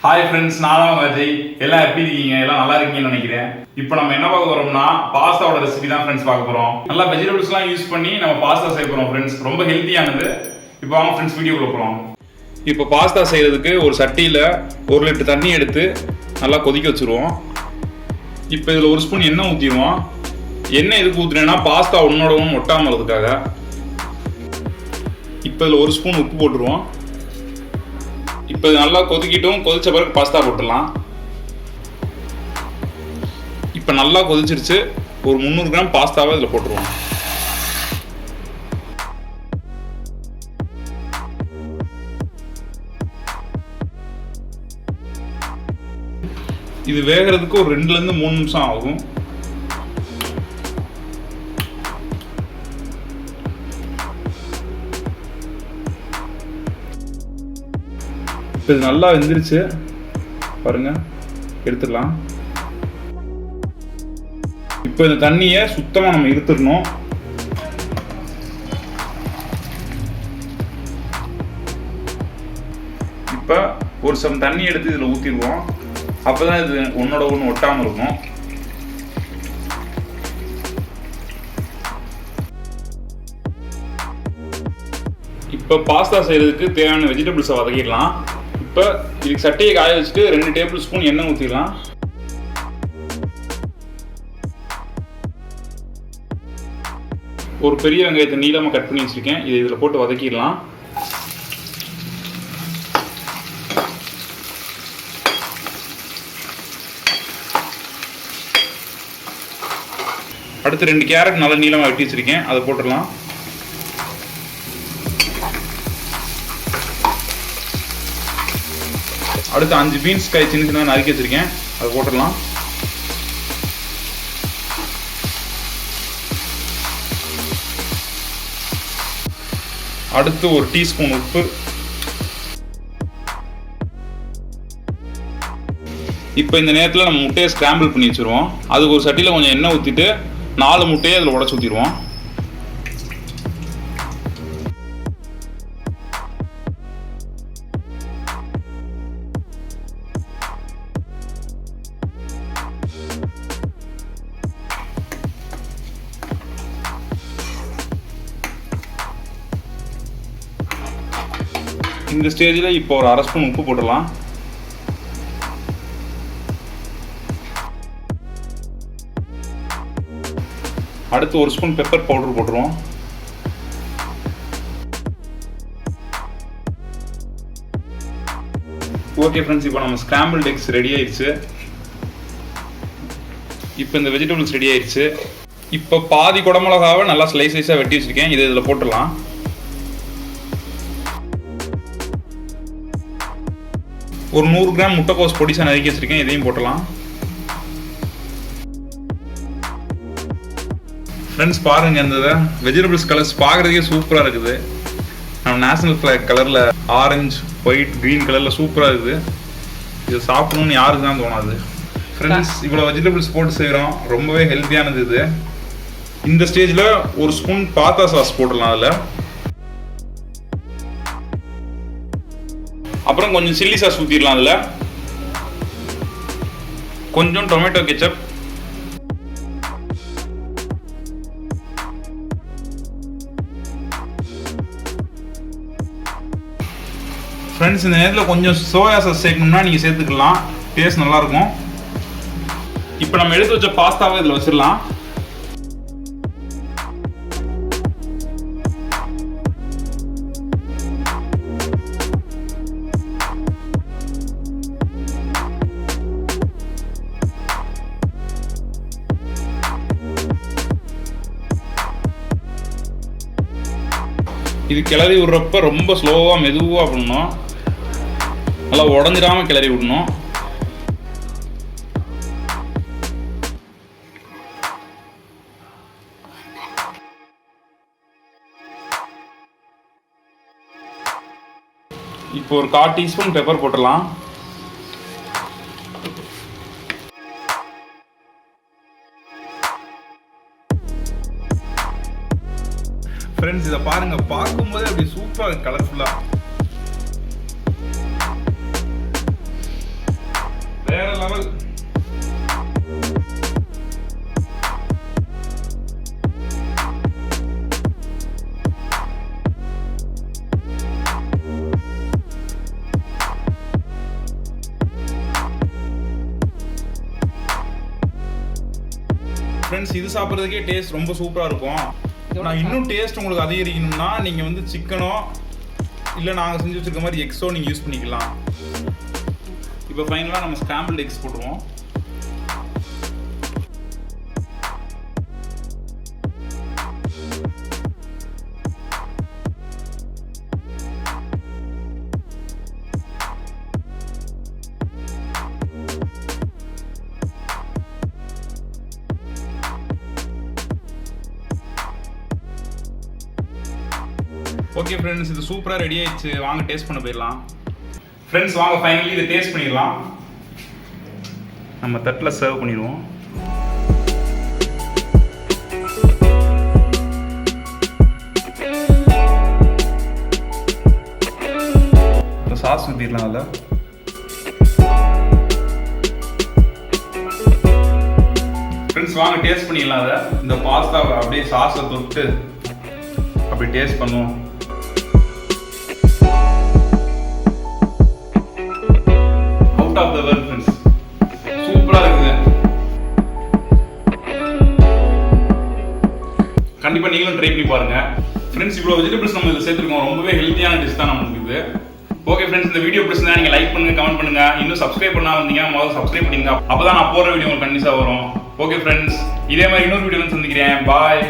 Hi friends, நான் தான் அஜய். எல்லாம் எப்படி இருக்கீங்க? எல்லாம் நல்லா இருக்கீங்கன்னு நினைக்கிறேன். இப்போ நம்ம என்ன பார்க்க போறோம்னா பாஸ்தாவோட ரெசிபி தான் ஃப்ரெண்ட்ஸ் பார்க்க போறோம். நல்லா வெஜிடபிள்ஸ்லாம் யூஸ் பண்ணி நம்ம பாஸ்தா செய்ய போறோம் ஃப்ரெண்ட்ஸ். ரொம்ப ஹெல்த்தியானது. இப்போ வாங்க ஃப்ரெண்ட்ஸ் வீடியோக்குள்ள போகலாம். இப்போ பாஸ்தா செய்யறதுக்கு ஒரு சட்டியில் 1 லிட்டர் தண்ணி எடுத்து நல்லா கொதிக்க வச்சுருவோம். இப்போ இதில் 1 ஸ்பூன் எண்ணெய் ஊற்றிடுவோம். எண்ணெய் எதுக்கு ஊற்றுனேன்னா பாஸ்தா ஒன்னோட ஒன்று ஒட்டாமறதுக்காக. இப்போ இதில் 1 ஸ்பூன் உப்பு போட்டுருவோம். இப்போ இது நல்லா கொதிக்கிட்டும். கொதிச்ச பிறகு பாஸ்தா போட்டுடலாம். இப்போ நல்லா கொதிச்சிருச்சு. ஒரு 300 கிராம் பாஸ்தாவை இதில் போட்டுருவோம். இது வேகிறதுக்கு ஒரு 2லேருந்து 3 நிமிஷம் ஆகும். இப்போ இது நல்லா வெந்துருச்சு பாருங்க, எடுத்துடலாம். இப்போ இந்த தண்ணியை சுத்தமாக நம்ம இருத்துடணும். இப்போ ஒரு சம் தண்ணி எடுத்து இதில் ஊற்றிடுவோம். அப்போ தான் இது ஒன்னோட ஒன்று ஒட்டாமல் இருக்கும். இப்போ பாஸ்தா செய்கிறதுக்கு தேவையான வெஜிடபிள்ஸை வதக்கிடலாம். இப்போ இதுக்கு சட்டையை காய வச்சுட்டு 2 டேபிள் ஸ்பூன் எண்ணெய் ஊற்றிடலாம். ஒரு பெரிய வெங்காயத்தை நீளமாக கட் பண்ணி வச்சுருக்கேன். இதை இதில் போட்டு வதக்கிடலாம். அடுத்து 2 கேரட் நல்லா நீளமாக வெட்டி வச்சுருக்கேன், அதை போட்டுடலாம். அடுத்து 5 பீன்ஸ் காய் சின்ன சின்னதாக நறுக்கி வச்சுருக்கேன், அதை போட்டுடலாம். அடுத்து 1 டீஸ்பூன் உப்பு. இப்போ இந்த நேரத்தில் நம்ம முட்டையை ஸ்கிராம்பிள் பண்ணி வச்சுருவோம். அதுக்கு ஒரு சட்டியில் கொஞ்சம் எண்ணெய் ஊற்றிட்டு 4 முட்டையை அதில் உடச்சி ஊற்றிடுவோம். இந்த ஸ்டேஜில் இப்போ ஒரு 1/2 ஸ்பூன் உப்பு போட்டுடலாம். அடுத்து 1 ஸ்பூன் பெப்பர் பவுடர் போட்டுருவோம். ஓகே ஃப்ரெண்ட்ஸ், இப்போ நம்ம ஸ்கிராம்பிள்ட் எக்ஸ் ரெடி ஆயிடுச்சு. இப்போ இந்த வெஜிடபிள்ஸ் ரெடி ஆயிடுச்சு. இப்போ பாதி குடமிளகாவை நல்லா ஸ்லைஸாக வெட்டி வச்சுருக்கேன், இதை இதில் போட்டுடலாம். ஒரு 100 கிராம் முட்டைக்கோஸ் பொடிசாக நறுக்கி வச்சுருக்கேன், இதையும் போட்டலாம். ஃப்ரெண்ட்ஸ் பாருங்கள், இந்த வெஜிடபிள்ஸ் கலர்ஸ் பார்க்குறதுக்கே சூப்பராக இருக்குது. நம்ம நேஷனல் ஃப்ளாக் கலரில் ஆரஞ்சு, ஒயிட், க்ரீன் கலரில் சூப்பராக இருக்குது. இது சாப்பிடணும்னு யாருக்கு தான் தோணாது. ஃப்ரெண்ட்ஸ், இவ்வளோ வெஜிடபிள்ஸ் போட்டு செய்கிறோம், ரொம்பவே ஹெல்த்தியானது இது. இந்த ஸ்டேஜில் 1 ஸ்பூன் பாஸ்தா சாஸ் போடலாம். அதில் அப்புறம் கொஞ்சம் சில்லி சாஸ் ஊற்றிடலாம். அதில் கொஞ்சம் டொமேட்டோ கெச்சப், ஃப்ரெண்ட்ஸ் இந்த நேரத்தில் கொஞ்சம் சோயா சாஸ் சேர்க்கணும்னா நீங்கள் சேர்த்துக்கலாம், டேஸ்ட் நல்லாயிருக்கும். இப்போ நம்ம எடுத்து வச்ச பாஸ்தாவை இதில் வச்சிடலாம். இது கிளறி விடுறப்ப ரொம்ப ஸ்லோவாக மெதுவாக பண்ணணும், நல்லா உடஞ்சிடாமல் கிளறி விடணும். இப்போ ஒரு 1/4 டீஸ்பூன் பெப்பர் போட்டுடலாம். ஃப்ரெண்ட்ஸ் இதை பாருங்க, பார்க்கும்போதே அப்படி சூப்பராக கலர்ஃபுல்லாக. வேற லெவல். ஃப்ரெண்ட்ஸ், இது சாப்பிட்றதுக்கே டேஸ்ட் ரொம்ப சூப்பராக இருக்கும். நான் இன்னும் டேஸ்ட் உங்களுக்கு அதிகரிக்கணும்னா நீங்கள் வந்து சிக்கனோ இல்லை நாங்கள் செஞ்சு வச்சுருக்க மாதிரி எக்ஸோ நீங்கள் யூஸ் பண்ணிக்கலாம். இப்போ ஃபைனலாக நம்ம ஸ்கிராம்பிள்டு எக்ஸ் போட்டுருவோம். ஓகே ஃப்ரெண்ட்ஸ், இது சூப்பராக ரெடி ஆயிடுச்சு. வாங்க டேஸ்ட் பண்ண போயிடலாம். ஃப்ரெண்ட்ஸ் வாங்க ஃபைனலி இதை டேஸ்ட் பண்ணிடலாம். நம்ம தட்டில் சர்வ் பண்ணிடுவோம். இப்போ சாஸ் ஊற்றிடலாம். அதில் ஃப்ரெண்ட்ஸ் வாங்க டேஸ்ட் பண்ணிடலாம். அதை இந்த பாஸ்தாவை அப்படியே சாஸை தொட்டு அப்படி டேஸ்ட் பண்ணுவோம். ஆஃப் தி வேர்ல்ட் ஃப்ரெண்ட்ஸ், சூப்பரா இருக்குது. கண்டிப்பா நீங்களும் ட்ரை பண்ணி பாருங்க ஃப்ரெண்ட்ஸ். இவ்வளவு வெஜிடபிள்ஸ் நம்ம இதில் சேர்த்துருக்கோம். ரொம்பவே ஹெல்த்தியான டிஷ் தான் நமக்கு இது. ஓகே ஃப்ரெண்ட்ஸ், இந்த வீடியோ பிடிச்சிருந்தா நீங்க லைக் பண்ணுங்க, கமெண்ட் பண்ணுங்க. இன்னும் சப்ஸ்கிரைப் பண்ணாம இருந்தீங்கன்னா முதல்ல சப்ஸ்கிரைப் பண்ணுங்க. அப்பதான் நான் போற வீடியோ உங்களுக்கு கண்டிப்பா வரும். ஓகே ஃப்ரெண்ட்ஸ், இதே மாதிரி இன்னொரு வீடியோல சந்திக்கிறேன். பாய்.